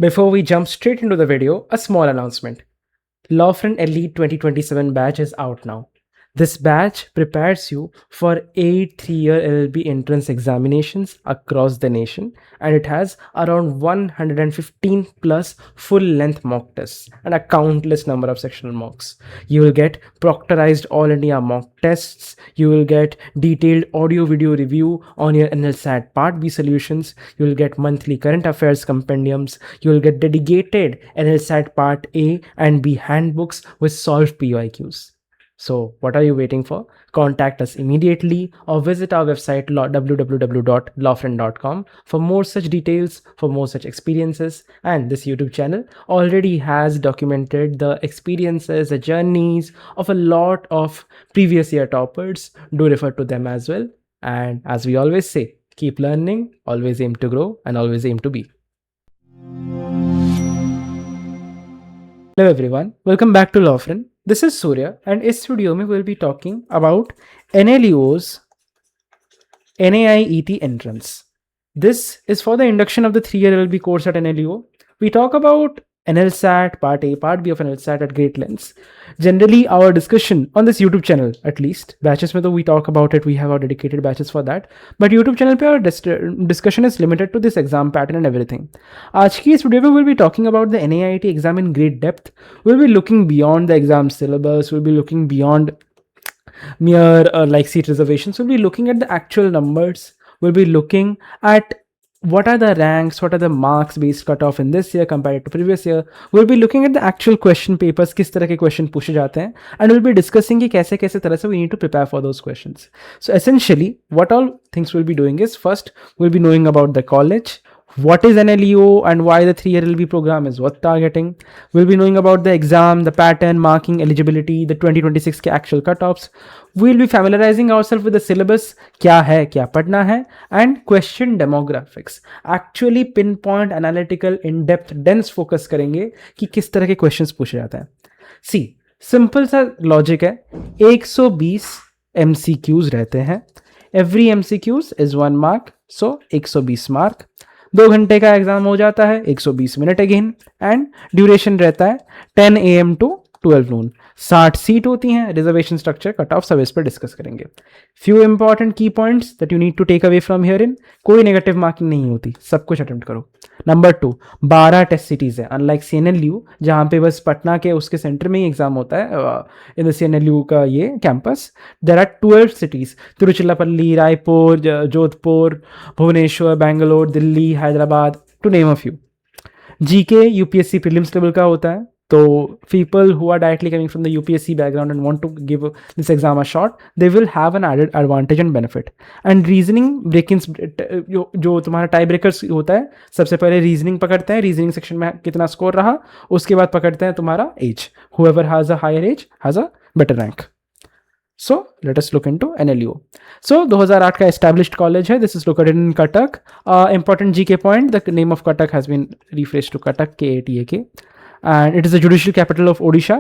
Before we jump straight into the video, a small announcement. Lawfriend Elite 2027 batch is out now. This batch prepares you for 8 3-year LLB entrance examinations across the nation, and it has around 115 plus full length mock tests and a countless number of sectional mocks. You will get proctorized all India mock tests, you will get detailed audio video review on your NLSAT Part B solutions, you will get monthly current affairs compendiums, you will get dedicated NLSAT Part A and B handbooks with solved PYQs. So, what are you waiting for? Contact us immediately or visit our website www.lawfriend.com for more such details, for more such experiences. And this YouTube channel already has documented the experiences, the journeys of a lot of previous year toppers. Do refer to them as well. And as we always say, keep learning, always aim to grow, and always aim to be. Hello everyone, welcome back to Lawfriend. This is Surya, and इस video में we'll be talking about NLEO's NAIET entrance. This is for the induction of the 3-year LLB course at NLEO. We talk about NLSAT, Part A, Part B of NLSAT at great lengths. Generally, our discussion on this YouTube channel, at least, batches mein to we talk about it, we have our dedicated batches for that. But YouTube channel pe our discussion is limited to this exam pattern and everything. आज की इस video में we'll be talking about the NAIT exam in great depth. We'll be looking beyond the exam syllabus, we'll be looking beyond mere like seat reservations, we'll be looking at the actual numbers, we'll be looking at what are the ranks, what are the marks based cutoff in this year compared to previous year. We'll be looking at the actual question papers, किस तरह के question पूछे जाते हैं, and we'll be discussing कि कैसे कैसे तरह से we need to prepare for those questions. So essentially, what all things we'll be doing is, first we'll be knowing about the college, what is NLEO and why the 3-year LLB program is worth targeting. We'll be knowing about the exam, the pattern, marking, eligibility, the 2026 के actual cutoffs. We'll be familiarizing ourselves with the syllabus, क्या है, क्या पढ़ना है, and question demographics. Actually pinpoint, analytical, in-depth, dense focus करेंगे कि किस तरह के questions पूछे जाते हैं. See, simple सा logic है, 120 MCQs रहते हैं. Every MCQs is 1 mark, so 120 mark. 2 घंटे का एग्जाम हो जाता है, 120 मिनट अगेन, एंड ड्यूरेशन रहता है 10 AM to 12 noon. 60 सीट होती हैं. रिजर्वेशन स्ट्रक्चर, कट ऑफ, सब इस पर डिस्कस करेंगे. Few important key points that you need to take away from here in. कोई नेगेटिव मार्किंग नहीं होती, सब कुछ अटेम्प्ट करो. नंबर 2, 12 टेस्ट सिटीज है, अनलाइक CNLU जहाँ पे बस पटना के उसके सेंटर में ही एग्जाम होता है. इन द CNLU का ये campus there are 12 cities, Tiruchirappalli, Raipur, Jodhpur, Bhubaneswar, Bangalore, Delhi, Hyderabad, to name a few. GK UPSC prelims level का होता है. So people who are directly coming from the UPSC background and want to give this exam a shot, they will have an added advantage and benefit. And reasoning break-ins जो तुम्हारा tie breakers होता है, सबसे पहले reasoning पकड़ते हैं, reasoning section में कितना स्कोर रहा, उसके बाद पकड़ते हैं तुम्हारा as. whoever has a higher age has a better rank. So let us look into NLEO. So 2008 का established college है. This is located in Cuttack. Important GK point, the name of Cuttack has been rephrased to Cuttack, KATAK. And it is the judicial capital of Odisha,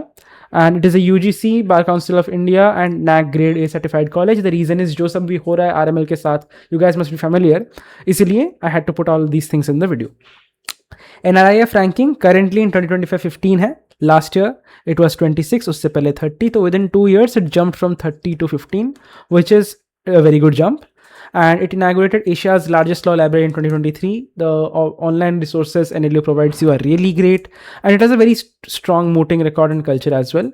and it is a UGC, Bar Council of India and NAC grade A certified college. The reason is जो सब भी हो रहा है RML के साथ, you guys must be familiar, इसीलिए I had to put all these things in the video. NRIF ranking currently in 2025 15 है. Last year it was 26, उससे पहले 30, तो within 2 years it jumped from 30 to 15, which is a very good jump. And it inaugurated Asia's largest law library in 2023. The online resources NLEO provides you are really great, and it has a very strong mooting record and culture as well.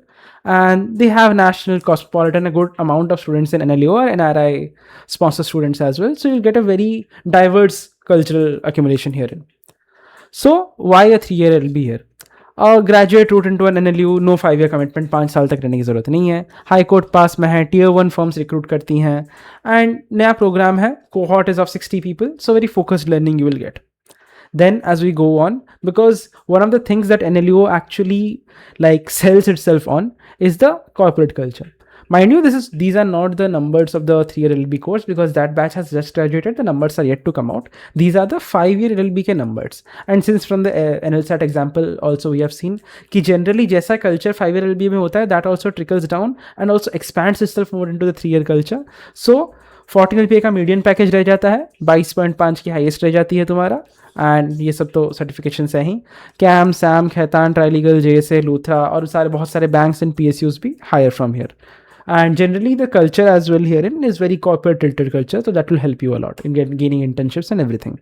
And they have national, cosmopolitan, a good amount of students in NLEO or NRI sponsor students as well. So you'll get a very diverse cultural accumulation herein. So why a 3-year LLB here? Graduate route into an NLU, no 5-year commitment, 5 साल तक रहने की जरूरत नहीं है. High court पास में है, Tier 1 firms recruit करती हैं, एंड नया प्रोग्राम है. Cohort is of 60 people, so very focused learning you will get. Then as we go on, because one of the things that NLEO actually like sells itself on is the corporate culture. Mind you, these are not the numbers of the 3-year LLB course, because that batch has just graduated. The numbers are yet to come out. These are the 5-year LLB के numbers. And since from the NLSAT example also we have seen कि generally जैसा culture 5-year LLB में होता है, that also trickles down and also expands itself more into the 3-year culture. So 14 LPA का median package रह जाता है, 22.5 की हाईएस्ट रह जाती है तुम्हारा। एंड ये सब तो सर्टिफिकेशन है ही, कैम, सैम, खैतान, ट्राईलीगल, जेएसए, लूथरा और सारे बहुत सारे बैंक्स एंड पीएसयूज भी hire from here. And generally the culture as well herein is very corporate tilted culture, so that will help you a lot in gaining internships and everything.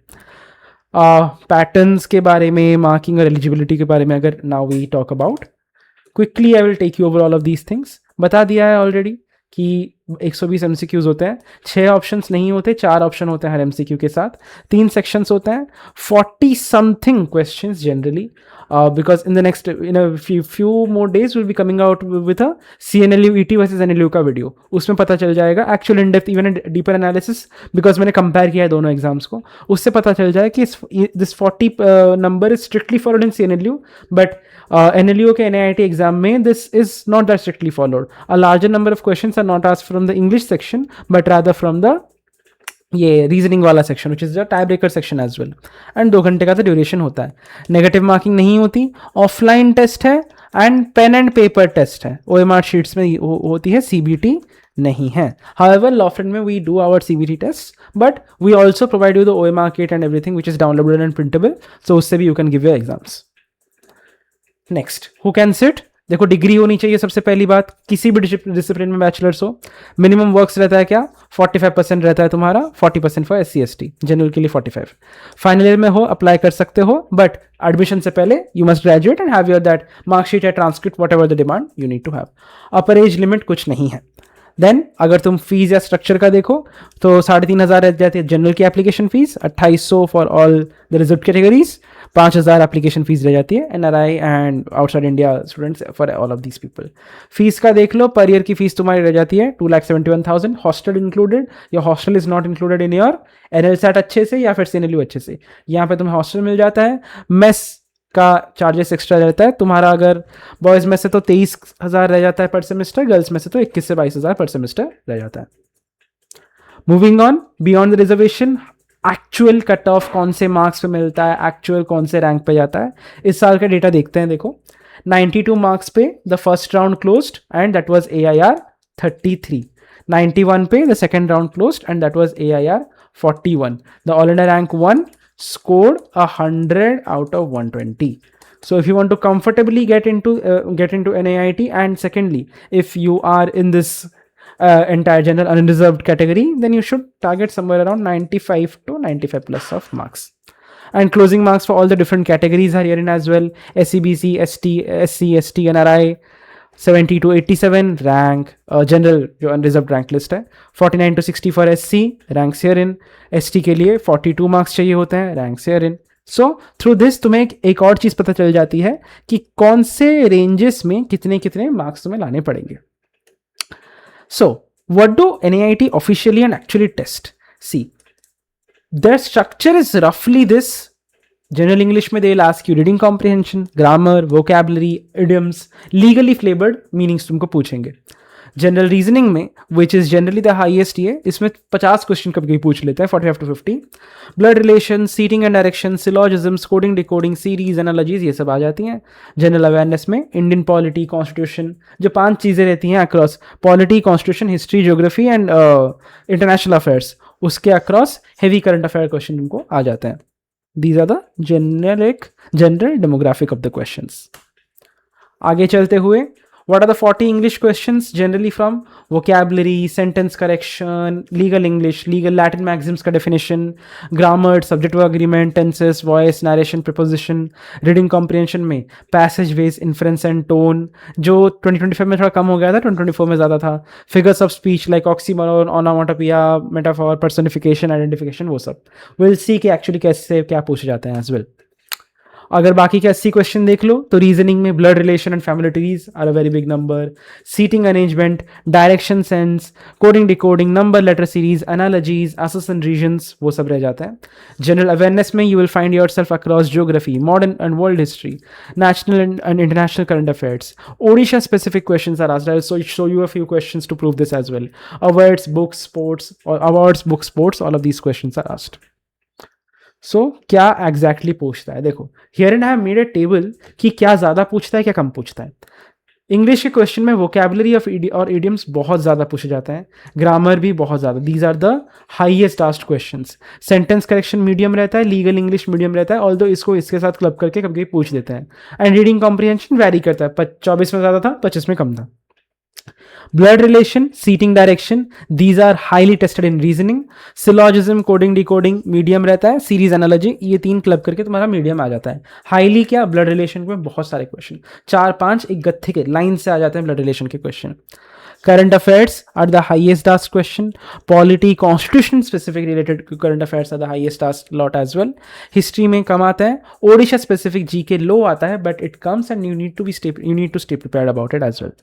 Patterns के बारे में, marking और eligibility के बारे में अगर now we talk about, quickly I will take you over all of these things. बता दिया है already कि 120 MCQs होते हैं, 6 ऑप्शंस नहीं होते, 4 ऑप्शन होते हैं हर MCQ के साथ, 3 सेक्शंस होते हैं, 40 something questions generally, because in the next, in a few more days we'll be coming out with a CNLU ET versus NLU का वीडियो, उसमें पता चल जाएगा actual in depth even deeper analysis, because मैंने compare किया है दोनों exams को, उससे पता चल जाए कि this 40 number is strictly followed in CNLU, but NLU के NIIT एग्जाम में this is not that strictly followed. A larger number of questions are not asked from the English section but rather from the ये reasoning वाला section which is the tie breaker section as well. And 2 घंटे का तो duration होता है. Negative marking नहीं होती, offline test है and pen and paper test है. OMR शीट्स में होती है, CBT नहीं है. However, Lofton में we do our CBT tests, but we also provide you the OMR kit and everything which is downloadable and printable. So उससे भी you can give your exams. Next, who can sit? देखो degree होनी चाहिए सबसे पहली बात, किसी भी डिसिप्लिन में बैचलर्स हो. मिनिमम वर्क्स रहता है क्या, 45% रहता है तुम्हारा, 40% फॉर SC ST, जनरल के लिए 45. फाइनल ईयर में हो अप्लाई कर सकते हो, बट एडमिशन से पहले you must graduate and have your that marksheet या transcript whatever the demand you need to have. Upper age limit कुछ नहीं है. देन अगर तुम फीस या स्ट्रक्चर का देखो तो 3,500 रह जाती है जनरल की application fees, 2,800 for all the reserve categories, 5,000 application fees रह जाती है NRI and outside India students for all of these people. Fees का देख लो, पर ईयर की फीस तुम्हारी रह जाती है 2,71,000, hostel included. Your hostel is not included in your NLSAT अच्छे से या फिर CNLU अच्छे से. यहाँ पे तुम्हें हॉस्टल मिल जाता है. मेस का चार्जेस एक्स्ट्रा रहता है तुम्हारा, अगर बॉयज़ में से तो 23,000 रह जाता है पर सेमेस्टर, गर्ल्स में से तो 21 से 22,000 पर सेमेस्टर रह जाता है. Moving on, beyond the reservation, actual cut off कौन से मार्क्स पे मिलता है, एक्चुअल कौन से रैंक पे जाता है, इस साल का डेटा देखते हैं. देखो 92 मार्क्स पे the first round closed end that was AIR 33. 91 पे the second round closed end that was AIR 41. The all India rank 1 scored 100 out of 120. So if you want to comfortably get into NIIT, and secondly if you are in this entire general unreserved category, then you should target somewhere around 95 to 95 plus of marks. And closing marks for all the different categories are herein as well. SC, BC, ST, SC, ST, NRI 70 to 87 rank, general जो unreserved rank list है. 49 to 60 for SC, ranks here in. ST के लिए 42 marks चाहिए होते हैं, ranks here in. So through this तुम्हें एक और चीज़ पता चल जाती है कि कौन से रेंजेस में कितने कितने मार्क्स तुम्हें लाने पड़ेंगे. So what do NIIT officially and actually test? See, their structure is roughly this. General English में they will ask you reading comprehension, grammar, vocabulary, idioms, legally flavoured meanings तुमको पूछेंगे. जनरल रीजनिंग में which is generally the highest, ये इसमें 50 question कभी कभी पूछ लेते हैं, 45 to 50. Blood relation, seating and direction, syllogisms, coding decoding, series, analogies, ये सब आ जाती हैं. जनरल अवेयरनेस में इंडियन पॉलिटी, कॉन्स्टिट्यूशन, जो 5 चीज़ें रहती हैं across polity, constitution, history, geography and international affairs, उसके across heavy current affair question तुमको आ जाते हैं. These are the general demographic of the questions. आगे चलते हुए, what are the 40 English questions generally from vocabulary, sentence correction, legal English, legal Latin maxims का definition, grammar, subject verb agreement, tenses, voice, narration, preposition, reading comprehension में passage ways, inference and tone, जो 2025 में थोड़ा कम हो गया था, 2024 में ज़्यादा था. figures of speech like oxymoron, onomatopoeia, metaphor, personification, identification, वो सब. we'll see कि actually कैसे क्या पूछे जाते हैं as well. अगर बाकी के 80 क्वेश्चन देख लो तो रीजनिंग में blood relation and family trees are a very big number, seating arrangement, direction sense, coding decoding, number letter series, analogies, association reasons, वो सब रह जाता है. जनरल अवेयरनेस में you will find yourself across geography, modern and world history, national and international current affairs. Odisha specific questions are asked. I will show you a few questions to prove this as well. Awards, books, sports, all of these questions are asked. So क्या exactly पूछता है? देखो, here and I have made a table कि क्या ज़्यादा पूछता है, क्या कम पूछता है. इंग्लिश के क्वेश्चन में वोकेबलरी ऑफ और इडियम्स बहुत ज़्यादा पूछे जाते हैं, ग्रामर भी बहुत ज़्यादा. These are the highest asked questions. Sentence correction medium रहता है, लीगल इंग्लिश मीडियम रहता है, ऑल्दो इसको इसके साथ क्लब करके कभी कभी पूछ देते हैं. एंड रीडिंग कॉम्प्रिहेंशन वैरी करता है, 24 में ज़्यादा था, 25 में कम था. Blood relation, seating direction, these are highly tested in reasoning. Syllogism, coding, decoding, medium रहता है. Series analogy, ये 3 क्लब करके तुम्हारा मीडियम आ जाता है. हाईली क्या, ब्लड रिलेशन में बहुत सारे क्वेश्चन, 4-5 एक गत्थे के लाइन से आ जाते हैं ब्लड रिलेशन के question. Current affairs are the highest asked question. Polity, constitution specific related current affairs are the highest asked lot as well. History में कम आता है. Odisha specific GK low आता है, but it comes and you need to stay prepared about it as well.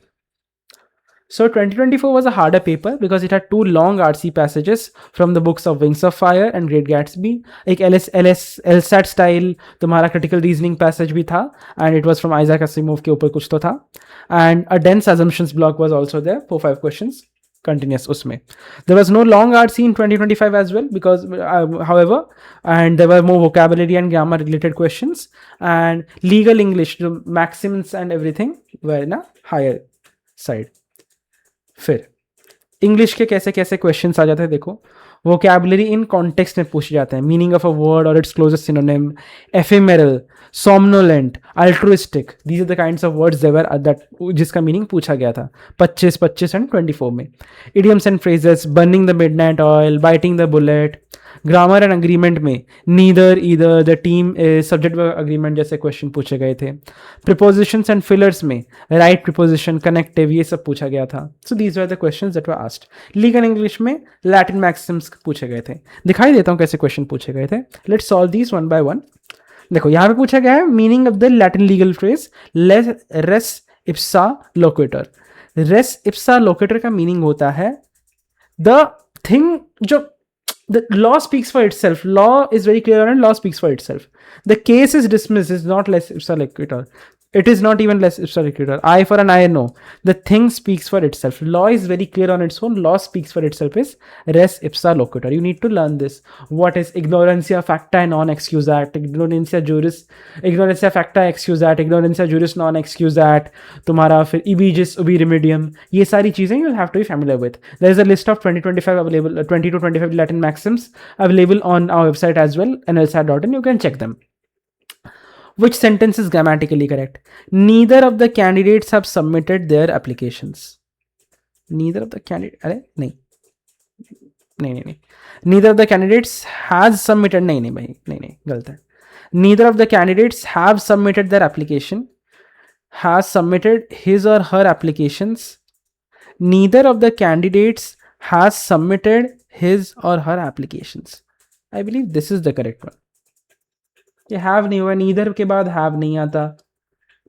So 2024 was a harder paper because it had 2 long RC passages from the books of Wings of Fire and Great Gatsby. एक LSAT style तुम्हारा critical reasoning passage भी था, and it was from Isaac Asimov के ऊपर कुछ तो था. And a dense assumptions block was also there, 4-5 questions continuous उसमें. There was no long RC in 2025 as well because however, and there were more vocabulary and grammar related questions, and legal English, the maxims and everything were in a higher side. फिर English के कैसे कैसे questions आ जाते हैं देखो. Vocabulary in context में पूछे जाते हैं, मीनिंग ऑफ अ वर्ड और its closest synonym, ephemeral, somnolent, altruistic, these are the kinds of words they were that जिसका मीनिंग पूछा गया था 25 एंड 24 में. Idioms and phrases, burning the midnight oil, biting the bullet. Grammar and agreement में neither, either, the team, subject agreement जैसे question पूछे गए थे. प्रिपोजिशंस एंड फिलर्स में राइट प्रिपोजिशन, कनेक्टिव, ये सब पूछा गया था. So these are the questions that were asked. Legal English में लैटिन मैक्सिम्स पूछे गए थे. दिखाई देता हूँ कैसे क्वेश्चन पूछे गए थे. Let's solve these one by one. देखो यहाँ पे पूछा गया है meaning of the Latin legal phrase res ipsa loquitur. Res ipsa loquitur का मीनिंग होता है द थिंग, जो the law speaks for itself. Law is very clear on it. Law speaks for itself. The case is dismissed. Is not less ipsa loquitur. It is not even less ipsa loquitur. Eye for an eye, no. The thing speaks for itself. Law is very clear on its own. Law speaks for itself is res ipsa loquitur. You need to learn this. What is ignorantia facta non excusat? Ignorantia facta excusat. Ignorantia juris non excusat. तुम्हारा फिर ibigis ubi remedium. ये सारी चीजें you'll have to be familiar with. There is a list of 2025 available, 20 to 25 Latin maxims available on our website as well, nlsat.in. You can check them. Which sentence is grammatically correct? Neither of the candidates have submitted their applications. Neither of the candidate. अरे नहीं. Neither of the candidates has submitted. नहीं भाई, नहीं गलत है. Neither of the candidates have submitted their application. Has submitted his or her applications. Neither of the candidates has submitted his or her applications. I believe this is the correct one. ये have नहीं हुआ, neither के बाद have नहीं आता.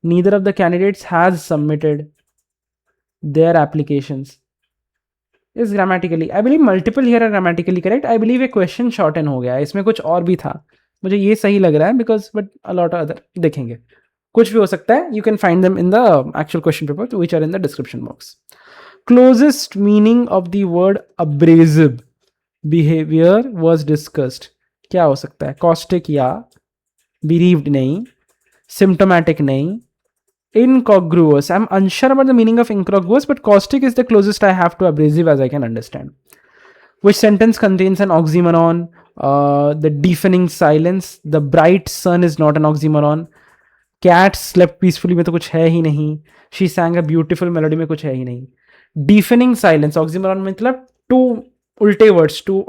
Neither of the candidates has submitted their applications is grammatically, I believe multiple here are grammatically correct. I believe ये question shorten हो गया है, इसमें कुछ और भी था, मुझे ये सही लग रहा है बिकॉज बट अलॉट अदर देखेंगे, कुछ भी हो सकता है. You can find them in the actual question paper which are in the description box. Closest meaning of the word abrasive behaviour was discussed. क्या हो सकता है? कॉस्टिक या bereaved नहीं, symptomatic नहीं, incongruous. I'm unsure about the meaning of incongruous, but caustic is the closest I have to abrasive as I can understand. Which sentence contains an oxymoron? The deafening silence. The bright sun is not an oxymoron. Cat slept peacefully में तो कुछ है ही नहीं. She sang a beautiful melody में कुछ है ही नहीं. Deafening silence, oxymoron मतलब two उल्टे वर्ड्स, टू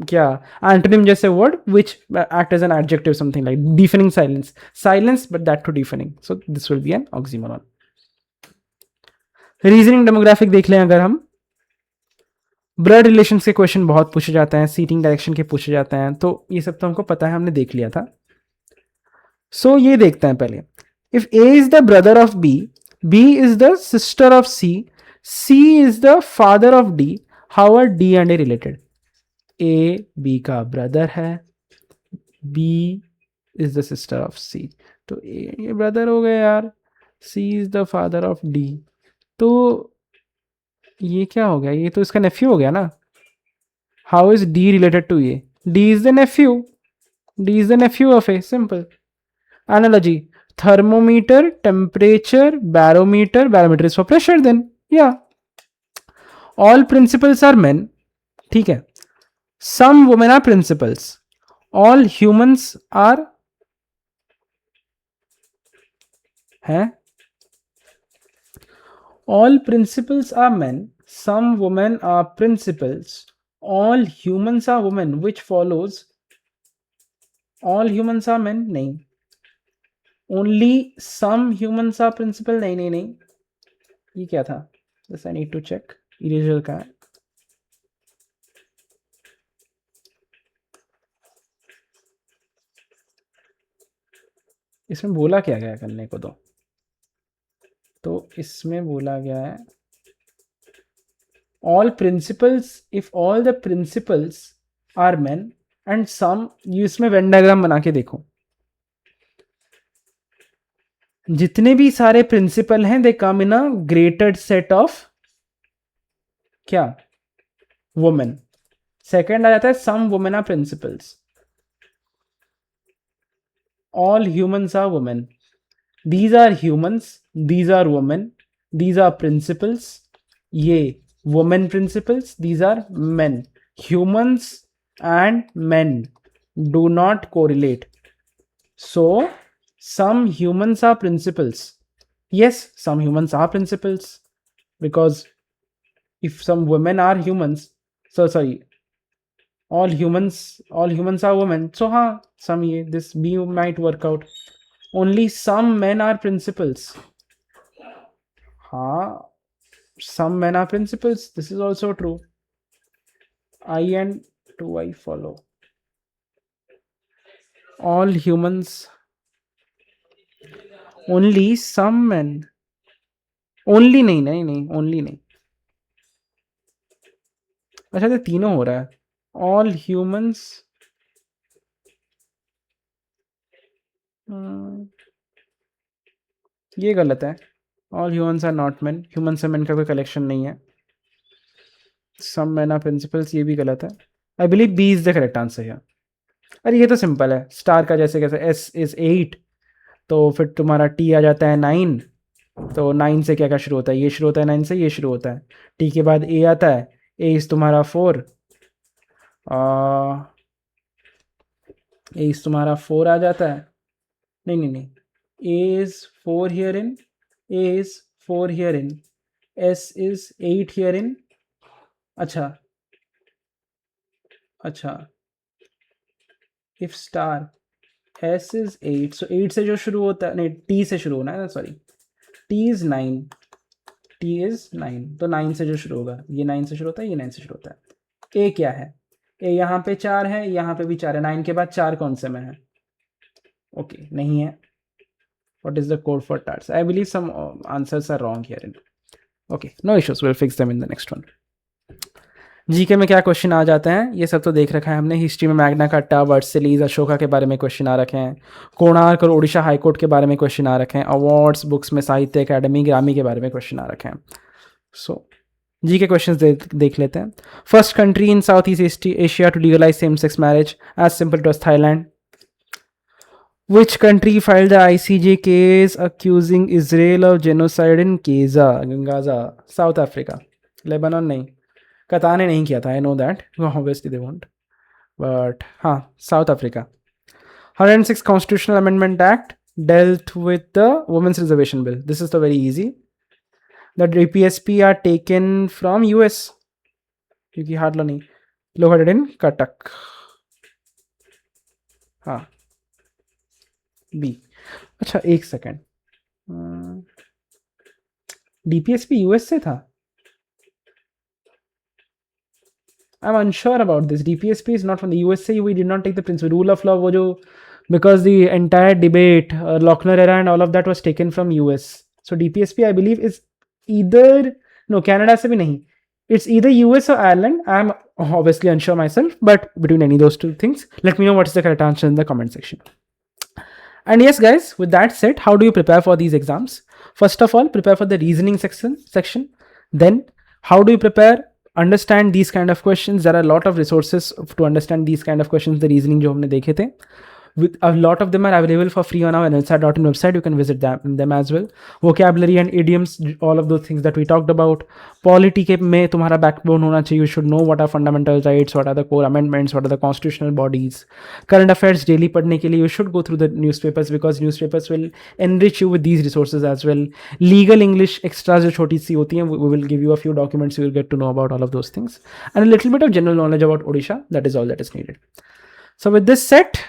क्या एंटोनिम जैसे word which act as an adjective, something like deafening silence but that too deafening. So this will be an oxymoron. Reasoning demographic देख लें अगर हम. ब्लड रिलेशंस के question बहुत पूछे जाते हैं, सीटिंग डायरेक्शन के पूछे जाते हैं, तो ये सब तो हमको पता है, हमने देख लिया था. सो ये देखते हैं पहले. If A is the brother of B, B is the sister of C, C is the father of D, how are D and A related? A B का ब्रदर है, B is the sister of C. तो A ये brother हो गए यार, C is the father of D. तो ये क्या हो गया? ये तो इसका नेफ्यू हो गया ना. How is D related to A? D is the nephew. D is the nephew of A. Simple. Analogy. thermometer, temperature, barometer is for pressure then. Yeah. All principals are men. ठीक है. Some women are principals. All humans are हैं. All principals are men. Some women are principals. All humans are women, which follows all humans are men. नहीं. Only some humans are principal. नहीं. ये क्या था? This I need to check. Eraser का है. इसमें बोला क्या गया करने को तो इसमें बोला गया है all principals, if all the principals are men and some, ये इसमें वेन डायग्राम बना के देखो, जितने भी सारे प्रिंसिपल हैं they come in a graded set of क्या वुमेन. सेकंड आ जाता है some women are principals. All humans are women. These are humans. These are women. These are principals. ये women principals. These are men. Humans and men do not correlate. So some humans are principals. Yes, some humans are principals because if some women are humans, all humans are women. So some this B might work out. Only some men are principals. Some men are principals. This is also true. I and 2I follow. All humans. Only some men. Only नहीं. Only नहीं. अच्छा तो तीनों हो रहा है. All humans ये गलत है. All humans are not men. Humans and men का कोई कलेक्शन नहीं है. Some men are principals, ये भी गलत है. I believe B is the correct answer here. अरे ये तो सिंपल है. स्टार का जैसे कैसे S is 8 तो फिर तुम्हारा T आ जाता है 9. तो 9 से क्या शुरू होता है? ये शुरू होता है 9 से, ये शुरू होता है. T के बाद A आता है. A is तुम्हारा 4. A is तुम्हारा 4 आ जाता है. नहीं. A is 4 herein. A is 4 herein. S is 8 herein. अच्छा. If star S is 8, so 8 से जो शुरू होता है, नहीं T से शुरू होना है ना, सॉरी. T is 9. तो 9 से जो शुरू होगा, ये 9 से शुरू होता है, ये 9 से शुरू होता है. A क्या है? A यहाँ पे 4 है, यहाँ पे भी 4 है. 9 के बाद 4 कौन से में है? ओके, नहीं है. What is the code for TARS? I believe some answers are wrong here. Okay, no issues. We'll fix them in the next one. GK में क्या क्वेश्चन आ जाते हैं ये सब तो देख रखा है हमने. हिस्ट्री में मैग्ना कार्टा, वर्सेलीज, अशोका के बारे में क्वेश्चन आ रखे हैं. कोणार्क और ओडिशा हाईकोर्ट के बारे में क्वेश्चन आ रखे हैं. अवार्ड्स, बुक्स में साहित्य अकेडमी, ग्रामी के बारे में क्वेश्चन आ रखे हैं. सो जी के क्वेश्चन देख लेते हैं. First country in South East Asia to legalise same sex marriage as simple as Thailand. Which country filed the ICJ case accusing Israel of genocide in Gaza? South Africa. Lebanon नहीं. Qatar ने नहीं किया था. I know that. Obviously they won't. But South Africa. 106 Constitutional Amendment Act dealt with the Women's Reservation Bill. This is the very easy. The DPSP are taken from US. क्योंकि हार्डलो नहीं. Located in Cuttack. B. अच्छा एक second. DPSP US से था. I am unsure about this. DPSP is not from the USA. We did not take the principle rule of law. वो जो because the entire debate Lochner era and all of that was taken from US. So DPSP I believe is either no Canada से भी नहीं. It's either US or Ireland. I'm obviously unsure myself, but between any of those two things, let me know what is the correct answer in the comment section. And yes guys, with that said, how do you prepare for these exams? First of all, prepare for the reasoning section. Then how do you prepare? Understand these kind of questions. There are a lot of resources to understand these kind of questions, the reasoning जो हमने देखे थे. with a lot of them are available for free on our nlsat.in website. You can visit them as well. Vocabulary and idioms, all of those things that we talked about. Polity के में तुम्हारा backbone होना चाहिए. You should know what are fundamental rights, what are the core amendments, what are the constitutional bodies. Current affairs daily पढ़ने के लिए you should go through the newspapers, because newspapers will enrich you with these resources as well. Legal English extras जो छोटी सी होती हैं, we will give you a few documents, you will get to know about all of those things, and a little bit of general knowledge about Odisha. That is all that is needed. So with this set,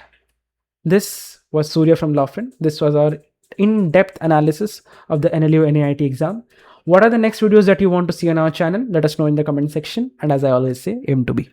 this was Surya from Lawfriend. This was our in-depth analysis of the NLU NAIT exam. What are the next videos that you want to see on our channel? Let us know in the comment section. And as I always say, aim to be.